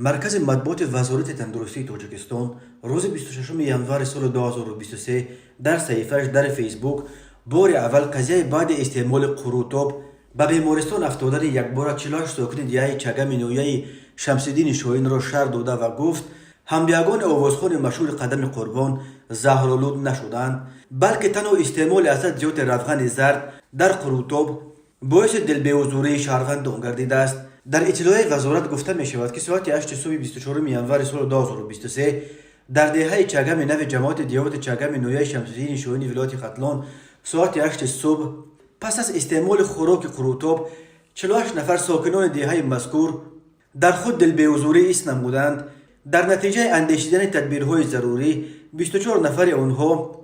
مرکز مطبوعات وزارت تندرستی تاجیکستان روز 26 ینور سال 2023 در صحیفه‌اش در فیسبوک بار اول قضیه بعد استعمال قروتاب به بیمارستان افتادن یک بار 48 ساکن دیه چگم نویه شمس‌الدین شاهین را شهر داده و گفت همبیگان آوازخوان مشهور قدم قربان زهرآلود نشدند، بلکه تنها استعمال اسد زیاد روغن زرد در قروتاب باعث دلبه‌حضوری شهروندان گردیده است. در اطلاع وزارت گفته می شود که ساعت 8 صبح 24 ینور سال 2023 در دهه چگم نو جماعت دیوت چگم نویه شمس‌الدین شاهین ولایت ختلان ساعت 8 صبح پس از استعمال خوراک قروتاب 48 نفر ساکنان دهه مذکور در خود دلبه‌حضوری است نمودند. در نتیجه اندیشیدن تدبیرهای ضروری 24 نفر آنها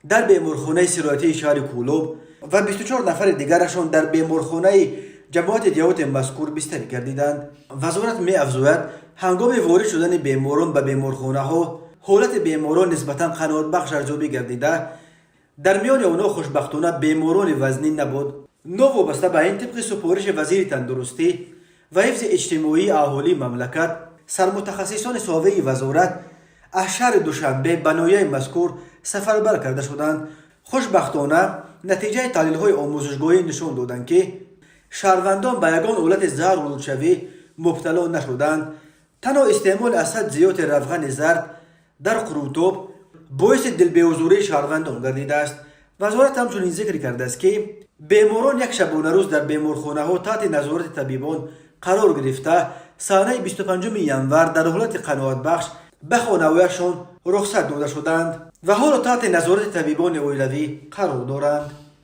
در بیمارخانه سرایتی شهر کولوب و 24 نفر دیگرشان در بیمارخانه جماعت دیوت مذکور بستری گردیدند. وزارت می افزاید هنگام وارد شدن بیماران به بیمارخانه ها حالت بیماران نسبتا قناعت بخش ارزیابی گردیده، در میان آنها خوشبختانه بیماران وزنی نبود. نوابسته به این طبق سپارش وزیر تندرستی و حفظ اجتماعی اهالی مملکت، سرمتخصصان ساوی وزارت از شهر دوشنبه به ناحیه مذکور سفربر کرده شدند. خوشبختانه نتیجه تحلیل‌های آموزشگاهی نشان دادند که شهروندان به یگان حالت زهرآلودشوی مبتلا نشدند. تنها استعمال اسد زیاد روغن زرد در قروتاب باعث دلبه‌حضوری شهروندان گردیده است. وزارت همچنین ذکر کرده است که بیماران یک شبانه روز در بیمارخانه ها تحت نظارت طبیبان قرار گرفته سانحه 25 ینور در حالت قناعت بخش به خانه‌هایشان رخصت داده شدند و حالا تحت نظارت طبیبان اولیوی قرار دارند.